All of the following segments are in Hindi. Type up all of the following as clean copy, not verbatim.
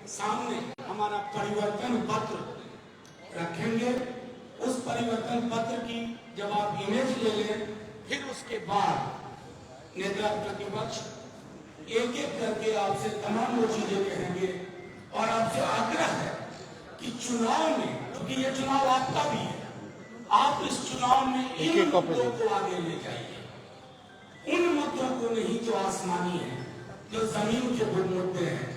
सामने हमारा परिवर्तन पत्र रखेंगे। उस परिवर्तन पत्र की जब आप इमेज ले लें, फिर उसके बाद नेता प्रतिपक्ष एक एक करके आपसे तमाम वो चीजें कहेंगे और आपसे आग्रह है कि चुनाव में, क्योंकि ये चुनाव आपका भी है, आप इस चुनाव में इन मुद्दों को आगे ले जाइए। उन मुद्दों को नहीं जो आसमानी है, जो जमीन के मुद्दे हैं,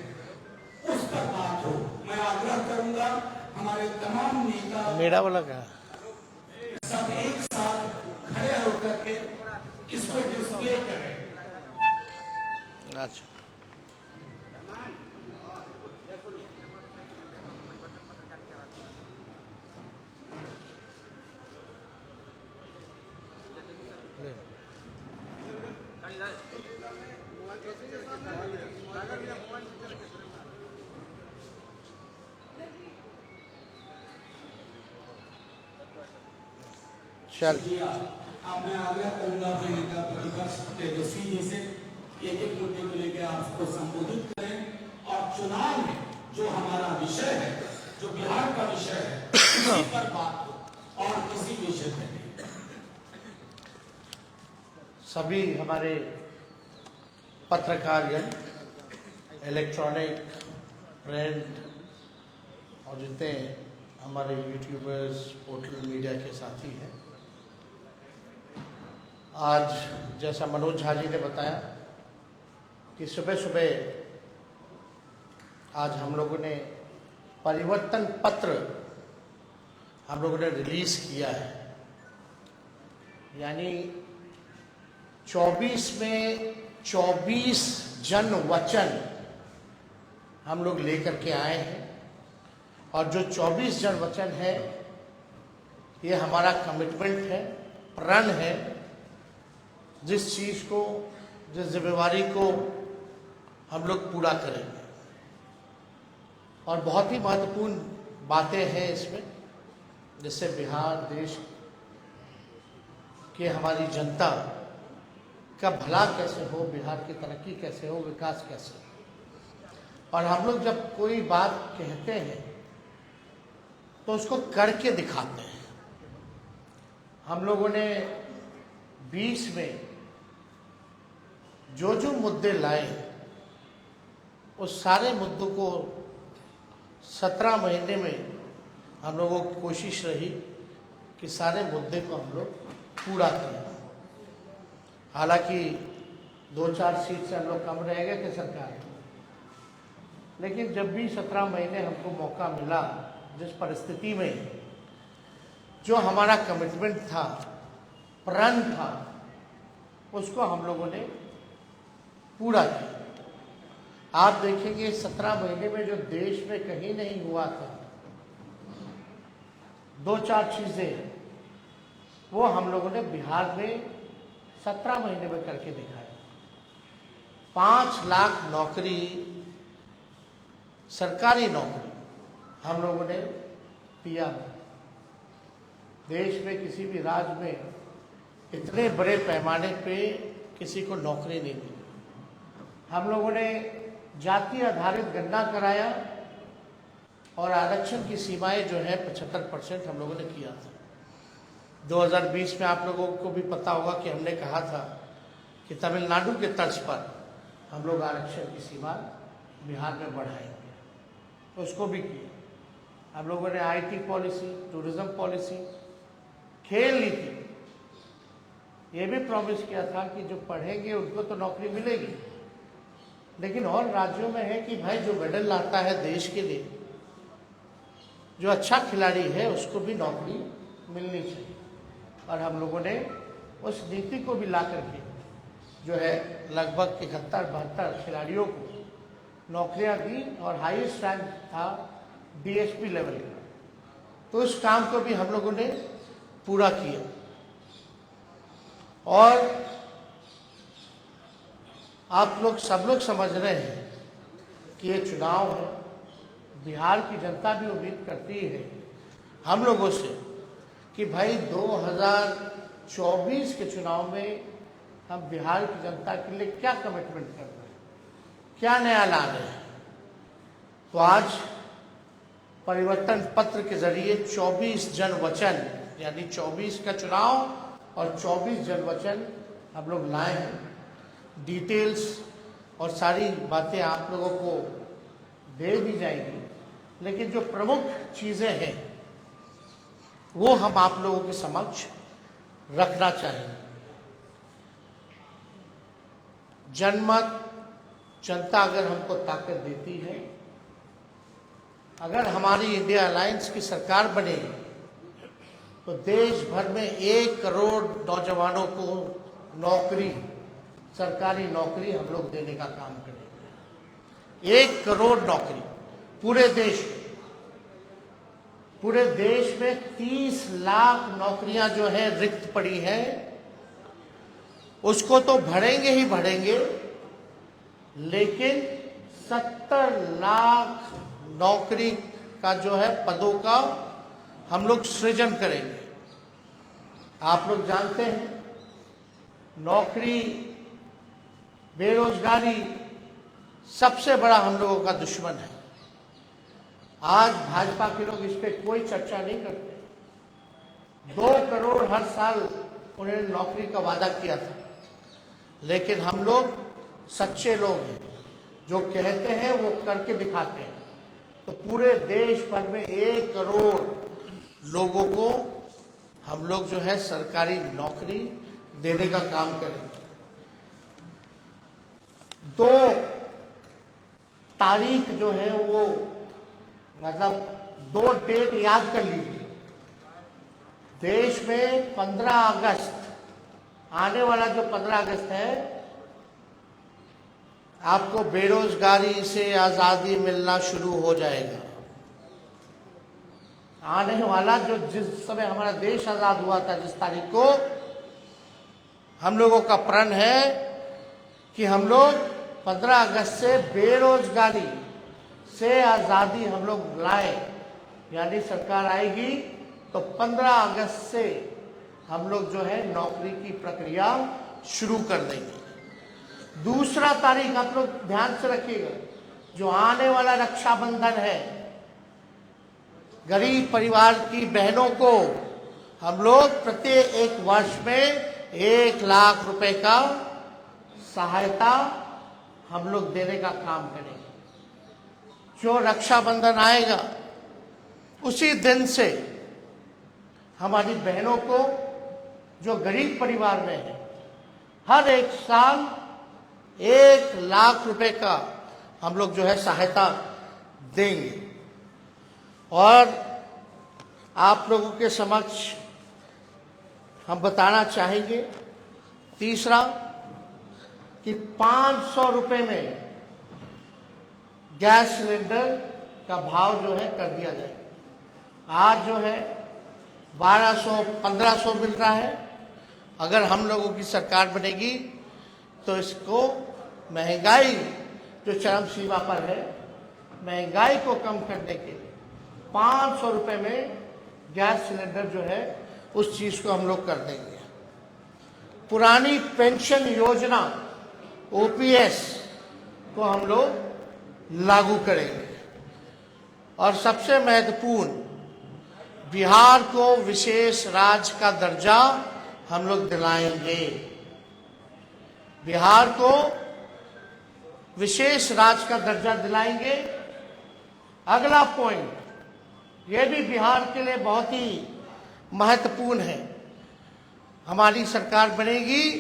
उस पर बात हो। मैं आग्रह करूंगा हमारे तमाम नेता मेरा वाला क्या सब एक साथ खड़े होकर के इसको डिस्प्ले करें। अच्छा चल मैं आग्रह करूंगा कि नेता प्रतिपक्ष तेजस्वी जी से एक एक मुद्दे को लेकर आपको संबोधित करें और चुनाव में जो हमारा विषय है, जो बिहार का विषय है, उसी पर बात हो और किसी विषय पर नहीं। सभी हमारे पत्रकार या इलेक्ट्रॉनिक, प्रिंट और जितने हमारे यूट्यूबर्स, पोर्टल मीडिया के साथी हैं, आज जैसा मनोज झा जी ने बताया कि सुबह सुबह आज हम लोगों ने परिवर्तन पत्र हम लोगों ने रिलीज किया है। यानी 24 में 24 जन वचन हम लोग लेकर के आए हैं और जो 24 जन वचन है ये हमारा कमिटमेंट है, प्रण है, जिस चीज को, जिस जिम्मेवारी को हम लोग पूरा करेंगे। और बहुत ही महत्वपूर्ण बातें हैं इसमें, जिससे बिहार देश की हमारी जनता का भला कैसे हो, बिहार की तरक्की कैसे हो, विकास कैसे हो। और हम लोग जब कोई बात कहते हैं तो उसको करके दिखाते हैं। हम लोगों ने 20 में जो मुद्दे लाए उस सारे मुद्दों को 17 महीने में हम लोगों की कोशिश रही कि सारे मुद्दे को हम लोग पूरा करें। हालांकि 2-4 सीट से हम लोग कम रह गए थे सरकार, लेकिन जब भी 17 महीने हमको मौका मिला, जिस परिस्थिति में जो हमारा कमिटमेंट था, प्रण था, उसको हम लोगों ने पूरा किया। आप देखेंगे 17 महीने में जो देश में कहीं नहीं हुआ था, 2-4 चीजें वो हम लोगों ने बिहार में 17 महीने में करके दिखाया। 5 लाख नौकरी, सरकारी नौकरी हम लोगों ने दिया। देश में किसी भी राज्य में इतने बड़े पैमाने पे किसी को नौकरी नहीं मिली। हम लोगों ने जाति आधारित गणना कराया और आरक्षण की सीमाएं जो है 75% हम लोगों ने किया था। 2020 में आप लोगों को भी पता होगा कि हमने कहा था कि तमिलनाडु के तर्ज पर हम लोग आरक्षण की सीमा बिहार में बढ़ाएंगे, तो उसको भी किया। हम लोगों ने IT पॉलिसी, टूरिज्म पॉलिसी, खेल नीति, ये भी प्रॉमिस किया था कि जो पढ़ेंगे उनको तो नौकरी मिलेगी, लेकिन और राज्यों में है कि भाई जो मेडल लाता है देश के लिए, जो अच्छा खिलाड़ी है, उसको भी नौकरी मिलनी चाहिए। और हम लोगों ने उस नीति को भी ला करके जो है लगभग 71-72 खिलाड़ियों को नौकरियां दी और हाईएस्ट रैंक था DSP लेवल का। तो उस काम को भी हम लोगों ने पूरा किया। और आप लोग सब लोग समझ रहे हैं कि ये चुनाव है, बिहार की जनता भी उम्मीद करती है हम लोगों से कि भाई 2024 के चुनाव में हम बिहार की जनता के लिए क्या कमिटमेंट कर रहे हैं, क्या नया ला रहे हैं। तो आज परिवर्तन पत्र के जरिए 24 जन वचन, यानी 24 का चुनाव और 24 जन वचन हम लोग लाए हैं। डिटेल्स और सारी बातें आप लोगों को दे दी जाएगी, लेकिन जो प्रमुख चीजें हैं वो हम आप लोगों के समक्ष रखना चाहेंगे। जनमत, जनता अगर हमको ताकत देती है, अगर हमारी इंडिया अलायंस की सरकार बनेगी तो देश भर में 1 करोड़ नौजवानों को नौकरी, सरकारी नौकरी हम लोग देने का काम करेंगे। 1 करोड़ नौकरी पूरे देश में। पूरे देश में 30 लाख नौकरियां जो है रिक्त पड़ी हैं, उसको तो भरेंगे ही भरेंगे, लेकिन 70 लाख नौकरी का जो है पदों का हम लोग सृजन करेंगे। आप लोग जानते हैं नौकरी, बेरोजगारी सबसे बड़ा हम लोगों का दुश्मन है। आज भाजपा के लोग इस पर कोई चर्चा नहीं करते। 2 करोड़ हर साल उन्होंने नौकरी का वादा किया था, लेकिन हम लोग सच्चे लोग हैं, जो कहते हैं वो करके दिखाते हैं। तो पूरे देश भर में 1 करोड़ लोगों को हम लोग जो है सरकारी नौकरी देने का काम करेंगे। 2 तारीख जो है वो, मतलब 2 डेट याद कर लीजिए। देश में 15 अगस्त, आने वाला जो 15 अगस्त है, आपको बेरोजगारी से आजादी मिलना शुरू हो जाएगा। आने वाला जो, जिस समय हमारा देश आजाद हुआ था, जिस तारीख को, हम लोगों का प्रण है कि हम लोग 15 अगस्त से बेरोजगारी से आजादी हम लोग लाए, यानी सरकार आएगी तो 15 अगस्त से हम लोग जो है नौकरी की प्रक्रिया शुरू कर देंगे। दूसरा तारीख आप लोग ध्यान से रखिएगा, जो आने वाला रक्षाबंधन है, गरीब परिवार की बहनों को हम लोग प्रत्येक 1 वर्ष में 1 लाख रुपए का सहायता हम लोग देने का काम करेंगे। जो रक्षाबंधन आएगा उसी दिन से हमारी बहनों को, जो गरीब परिवार में है, हर 1 साल 1 लाख रुपए का हम लोग जो है सहायता देंगे। और आप लोगों के समक्ष हम बताना चाहेंगे, तीसरा, कि 500 रुपए में गैस सिलेंडर का भाव जो है कर दिया जाए। आज जो है 1200-1500 मिल रहा है। अगर हम लोगों की सरकार बनेगी तो इसको, महंगाई जो चरम सीमा पर है, महंगाई को कम करने के लिए 500 रुपए में गैस सिलेंडर जो है उस चीज को हम लोग कर देंगे। पुरानी पेंशन योजना OPS को हम लोग लागू करेंगे। और सबसे महत्वपूर्ण, बिहार को विशेष राज्य का दर्जा हम लोग दिलाएंगे। बिहार को विशेष राज्य का दर्जा दिलाएंगे। अगला पॉइंट, यह भी बिहार के लिए बहुत ही महत्वपूर्ण है। हमारी सरकार बनेगी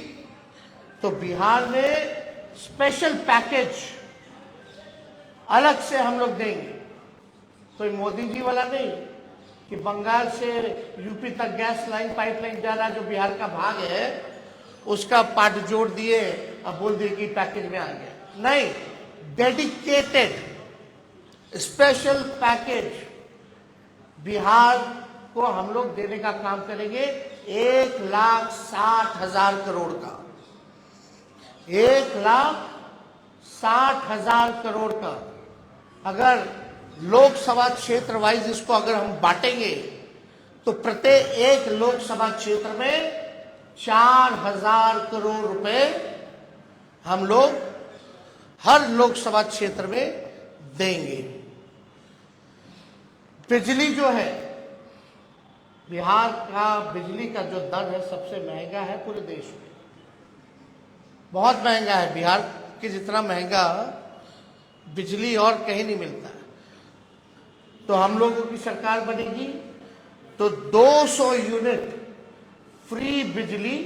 तो बिहार में स्पेशल पैकेज अलग से हम लोग देंगे। कोई मोदी जी वाला नहीं कि बंगाल से यूपी तक गैस लाइन, पाइपलाइन जा रहा, जो बिहार का भाग है उसका पार्ट जोड़ दिए, अब बोल दिए कि पैकेज में आ गया। नहीं, डेडिकेटेड स्पेशल पैकेज बिहार को हम लोग देने का काम करेंगे। 1,60,000 करोड़ का, 1,60,000 करोड़ का। अगर लोकसभा क्षेत्र वाइज इसको अगर हम बांटेंगे तो प्रत्येक एक लोकसभा क्षेत्र में 4,000 करोड़ रुपए हम लोग हर लोकसभा क्षेत्र में देंगे। बिजली जो है, बिहार का बिजली का जो दर है सबसे महंगा है पूरे देश में, बहुत महंगा है। बिहार के जितना महंगा बिजली और कहीं नहीं मिलता है। तो हम लोगों की सरकार बनेगी तो 200 यूनिट फ्री बिजली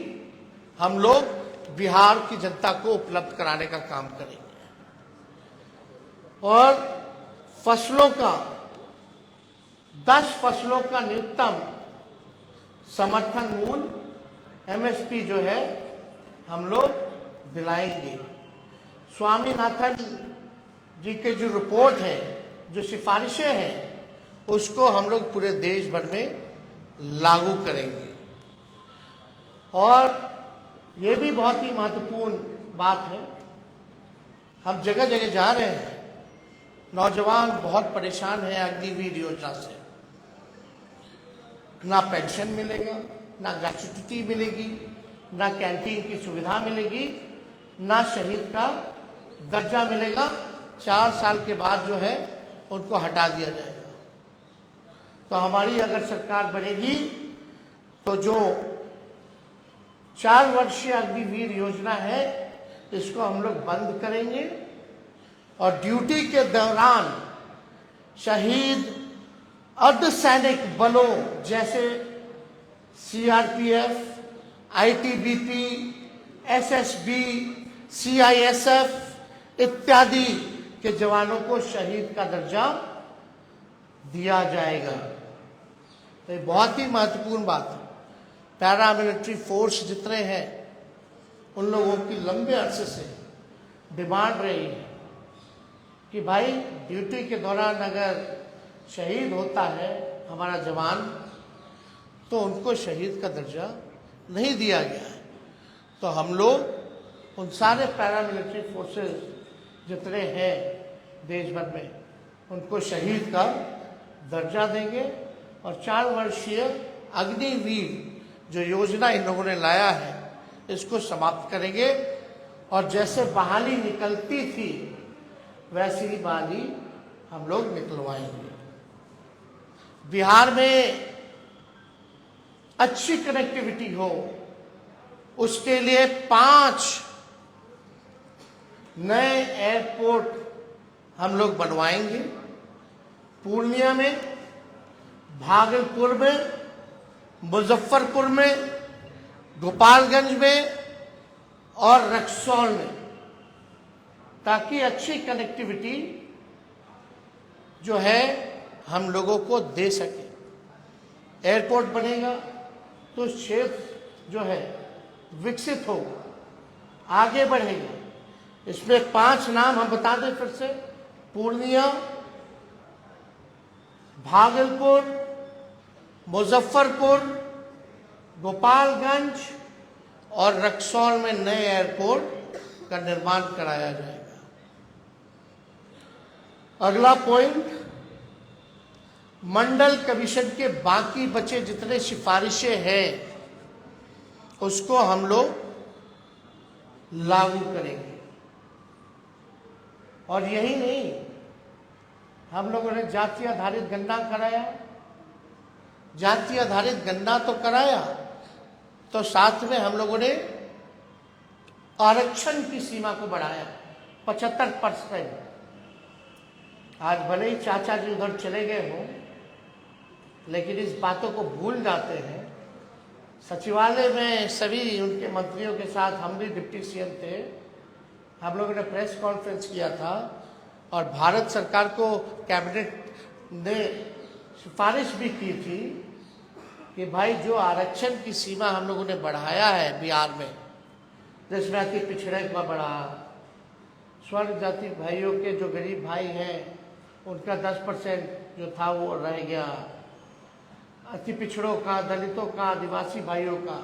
हम लोग बिहार की जनता को उपलब्ध कराने का काम करेंगे। और फसलों का 10 फसलों का न्यूनतम समर्थन मूल्य एमएसपी जो है हम लोग दिलाएंगे। स्वामीनाथन जी के जो रिपोर्ट है, जो सिफारिशें हैं, उसको हम लोग पूरे देश भर में लागू करेंगे। और ये भी बहुत ही महत्वपूर्ण बात है, हम जगह जगह जा रहे हैं, नौजवान बहुत परेशान हैं अग्निवीर योजना से। ना पेंशन मिलेगा, ना ग्रेच्युटी मिलेगी, ना कैंटीन की सुविधा मिलेगी, ना शहीद का दर्जा मिलेगा। 4 साल के बाद जो है उनको हटा दिया जाएगा। तो हमारी अगर सरकार बनेगी तो जो 4 वर्षीय अग्निवीर योजना है इसको हम लोग बंद करेंगे और ड्यूटी के दौरान शहीद अर्धसैनिक बलों जैसे सीआरपीएफ, आईटीबीपी, एसएसबी, सीआईएसएफ इत्यादि के जवानों को शहीद का दर्जा दिया जाएगा। तो ये बहुत ही महत्वपूर्ण बात है। पैरामिलिट्री फोर्स जितने हैं उन लोगों की लंबे अरसे से डिमांड रही है कि भाई ड्यूटी के दौरान अगर शहीद होता है हमारा जवान तो उनको शहीद का दर्जा नहीं दिया गया है। तो हम लोग उन सारे पैरामिलिट्री फोर्सेस जितने हैं देश भर में उनको शहीद का दर्जा देंगे और 4 वर्षीय अग्निवीर जो योजना इन लोगों ने लाया है इसको समाप्त करेंगे। और जैसे बहाली निकलती थी वैसी ही बहाली हम लोग निकलवाएंगे। बिहार में अच्छी कनेक्टिविटी हो उसके लिए 5 नए एयरपोर्ट हम लोग बनवाएंगे। पूर्णिया में, भागलपुर में, मुजफ्फरपुर में, गोपालगंज में और रक्सौल में, ताकि अच्छी कनेक्टिविटी जो है हम लोगों को दे सके। एयरपोर्ट बनेगा तो क्षेत्र जो है विकसित होगा, आगे बढ़ेगा। इसमें 5 नाम हम बता दें फिर से: पूर्णिया, भागलपुर, मुजफ्फरपुर, गोपालगंज और रक्सौल में नए एयरपोर्ट का निर्माण कराया जाएगा। अगला पॉइंट, मंडल कमीशन के बाकी बचे जितने सिफारिशें हैं उसको हम लोग लागू करेंगे। और यही नहीं, हम लोगों ने जाति आधारित गणना कराया। जाति आधारित गणना तो कराया, तो साथ में हम लोगों ने आरक्षण की सीमा को बढ़ाया 75%। आज भले ही चाचा जी उधर चले गए हों, लेकिन इस बातों को भूल जाते हैं। सचिवालय में सभी उनके मंत्रियों के साथ, हम भी डिप्टी सीएम थे, हम लोगों ने प्रेस कॉन्फ्रेंस किया था और भारत सरकार को कैबिनेट ने सिफारिश भी की थी कि भाई जो आरक्षण की सीमा हम लोगों ने बढ़ाया है बिहार में, जिसमें अति पिछड़े का बढ़ा, स्वर्ण जाति भाइयों के जो गरीब भाई हैं उनका 10% जो था वो रह गया, अति पिछड़ों का, दलितों का, आदिवासी भाइयों का,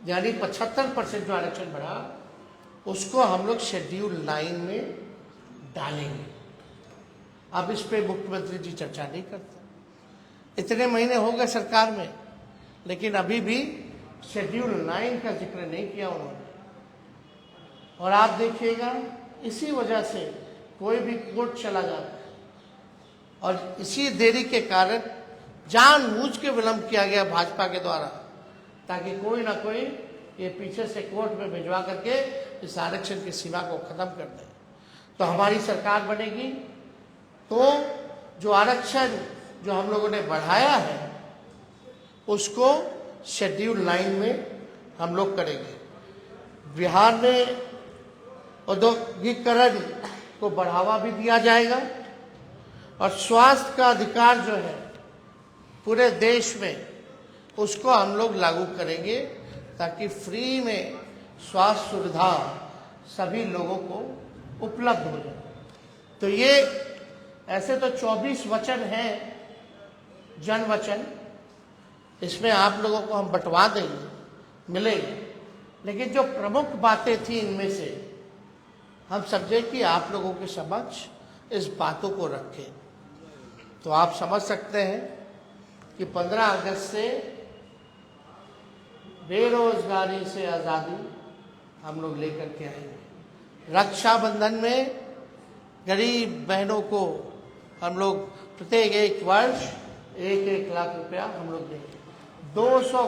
यानी 75% जो आरक्षण बढ़ा उसको हम लोग शेड्यूल 9 में डालेंगे। अब इस पे मुख्यमंत्री जी चर्चा नहीं करते। इतने महीने हो गए सरकार में, लेकिन अभी भी शेड्यूल 9 का जिक्र नहीं किया उन्होंने। और आप देखिएगा, इसी वजह से कोई भी कोर्ट चला जाता है और इसी देरी के कारण जानबूझ के विलंब किया गया भाजपा के द्वारा, ताकि कोई ना कोई ये पीछे से कोर्ट में भिजवा करके इस आरक्षण की सीमा को खत्म कर दे। तो हमारी सरकार बनेगी तो जो आरक्षण जो हम लोगों ने बढ़ाया है उसको शेड्यूल 9 में हम लोग करेंगे। बिहार में औद्योगिकरण को बढ़ावा भी दिया जाएगा और स्वास्थ्य का अधिकार जो है पूरे देश में उसको हम लोग लागू करेंगे, ताकि फ्री में स्वास्थ्य सुविधा सभी लोगों को उपलब्ध हो जाए। तो ये ऐसे तो 24 वचन हैं, जन वचन, इसमें आप लोगों को हम बंटवा देंगे, मिलेंगे, लेकिन जो प्रमुख बातें थी इनमें से हम समझे कि आप लोगों के समक्ष इस बातों को रखें। तो आप समझ सकते हैं कि 15 अगस्त से बेरोजगारी से आज़ादी हम लोग लेकर के आएंगे। रक्षाबंधन में गरीब बहनों को हम लोग प्रत्येक एक वर्ष 1-1 लाख रुपया हम लोग देंगे। 200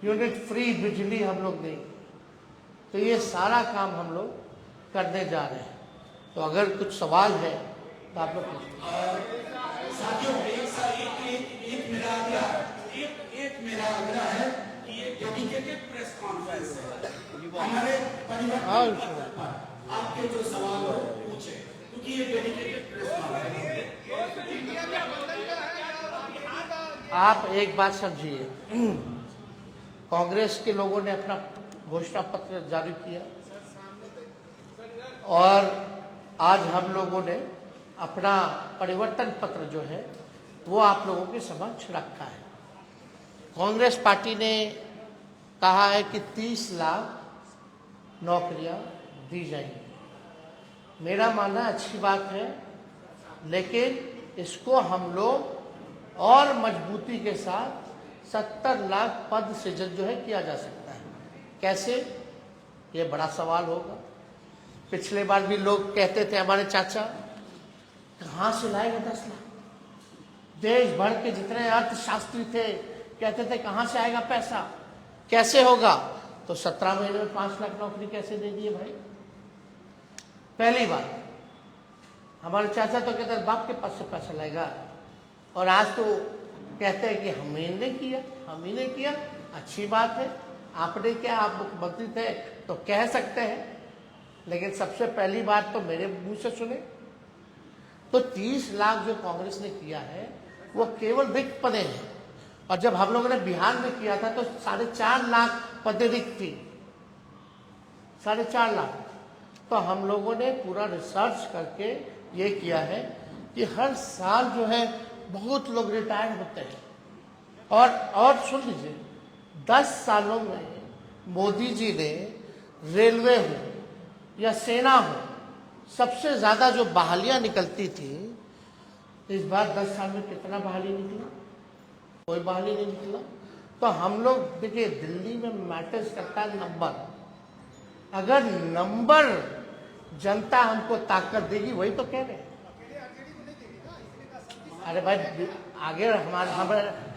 यूनिट फ्री बिजली हम लोग देंगे। तो ये सारा काम हम लोग करने जा रहे हैं। तो अगर कुछ सवाल है तो आप लोग साथियों, एक मेरा आग्रह है कि ये डेडिकेटेड प्रेस कॉन्फ्रेंस है, हमारे परिवार आपके जो सवाल हो पूछे, क्योंकि ये डेडिकेटेड प्रेस कॉन्फ्रेंस है। आप एक बात समझिए, कांग्रेस के लोगों ने अपना घोषणा पत्र जारी किया और आज हम लोगों ने अपना परिवर्तन पत्र जो है वो आप लोगों के समक्ष रखा है। कांग्रेस पार्टी ने कहा है कि 30 लाख नौकरियां दी जाएंगी। मेरा मानना अच्छी बात है, लेकिन इसको हम लोग और मजबूती के साथ 70 लाख पद सृजन जो है किया जा सकता है। कैसे, ये बड़ा सवाल होगा। पिछले बार भी लोग कहते थे, हमारे चाचा, कहाँ से लाएगा 10 लाख? देश भर के जितने अर्थशास्त्री थे कहते थे कहाँ से आएगा पैसा, कैसे होगा? तो 17 महीने में 5 लाख नौकरी कैसे दे दिए भाई? पहली बात, हमारे चाचा तो कहते बाप के पास से पैसा लाएगा, और आज तो कहते हैं कि हम ही ने किया। अच्छी बात है, आपने क्या, आप मुख्यमंत्री थे तो कह सकते हैं, लेकिन सबसे पहली बात तो मेरे मुंह से सुने। तो 30 लाख जो कांग्रेस ने किया है वो केवल रिक्त पदें हैं, और जब हम लोगों ने बिहार में किया था तो 4.5 लाख पदें रिक्त थी, 4.5 लाख। तो हम लोगों ने पूरा रिसर्च करके ये किया है कि हर साल जो है बहुत लोग रिटायर होते हैं। और सुन लीजिए, 10 सालों में मोदी जी ने रेलवे हो या सेना हो, सबसे ज्यादा जो बहालियां निकलती थी, इस बार 10 साल में कितना बहाली निकला? कोई बहाली नहीं निकला। तो हम लोग देखिए, दिल्ली में मैटर्स करता है नंबर। अगर नंबर जनता हमको ताकत देगी, वही तो कह रहे हैं। अरे भाई, आगे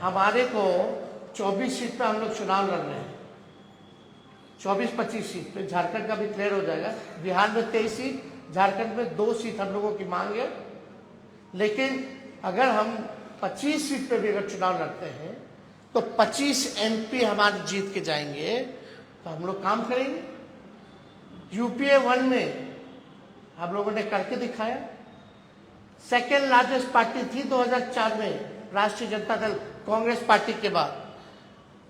हमारे को 24 सीट पे हम लोग चुनाव लड़ रहे हैं, 24-25 सीट पे। झारखंड का भी क्लियर हो जाएगा। बिहार में 23 सीट, झारखंड में 2 सीट हम लोगों की मांग है। लेकिन अगर हम 25 सीट पे भी अगर चुनाव लड़ते हैं तो 25 MP हमारे जीत के जाएंगे, तो हम लोग काम करेंगे। UPA 1 में हम लोगों ने करके दिखाया। सेकेंड लार्जेस्ट पार्टी थी 2004 में राष्ट्रीय जनता दल, कांग्रेस पार्टी के बाद।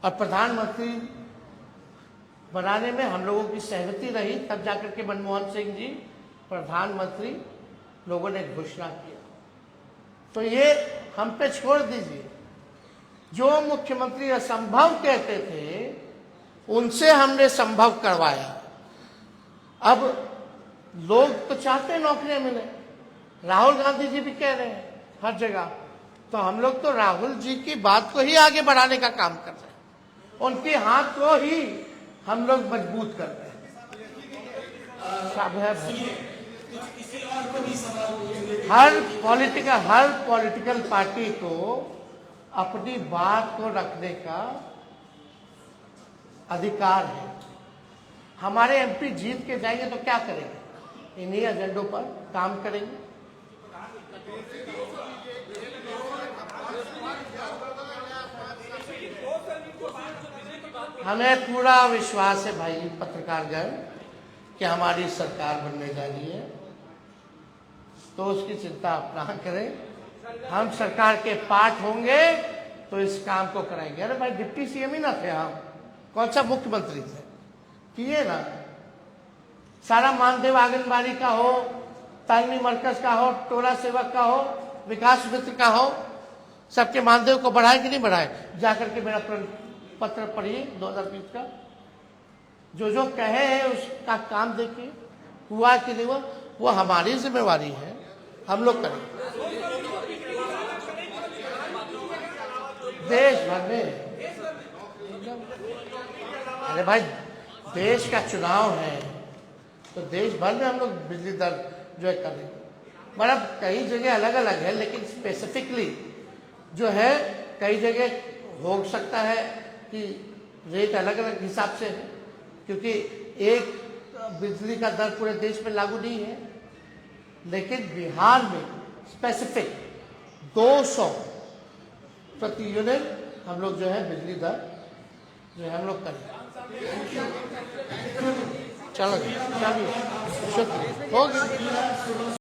और प्रधानमंत्री बनाने में हम लोगों की सहमति रही, तब जाकर के मनमोहन सिंह जी प्रधानमंत्री लोगों ने घोषणा किया। तो ये हम पे छोड़ दीजिए। जो मुख्यमंत्री असंभव कहते थे उनसे हमने संभव करवाया। अब लोग तो चाहते हैं नौकरियां मिले, राहुल गांधी जी भी कह रहे हैं हर जगह। तो हम लोग तो राहुल जी की बात को ही आगे बढ़ाने का काम कर रहे हैं, उनके हाथ को ही हम लोग मजबूत कर रहे हैं। किसी और को भी सवाल पूछेंगे। हर पॉलिटिकल पार्टी को अपनी बात को रखने का अधिकार है। हमारे एमपी जीत के जाएंगे तो क्या करेंगे? इन्हीं एजेंडों पर काम करेंगे। हमें पूरा विश्वास है भाई पत्रकारगण कि हमारी सरकार बनने जा रही है, तो उसकी चिंता आप ना करें। हम सरकार के पार्ट होंगे तो इस काम को कराएंगे। अरे भाई डिप्टी सीएम ही ना थे हम, कौन सा मुख्यमंत्री थे? किए ना। सारा मानदेव आंगनबाड़ी का हो, तालमी मरकज का हो, टोला सेवक का हो, विकास मित्र का हो, सबके मानदेव को बढ़ाए कि नहीं बढ़ाए? जाकर के मेरा पत्र पढ़िए 2020 का, जो कहे हैं उसका काम देखिए, हुआ कि नहीं हुआ। वो हमारी जिम्मेवारी है, हम लोग करें। देश भर में, अरे भाई देश का चुनाव है तो देश भर में हम लोग बिजली दर जो है करें। मतलब कई जगह अलग अलग है, लेकिन स्पेसिफिकली जो है कई जगह हो सकता है कि रेट अलग अलग हिसाब से है, क्योंकि एक बिजली का दर पूरे देश में लागू नहीं है। लेकिन बिहार में स्पेसिफिक 200 प्रति यूनिट हम लोग जो है बिजली दर जो है हम लोग करें। चलो शुक्रिया, हो गया।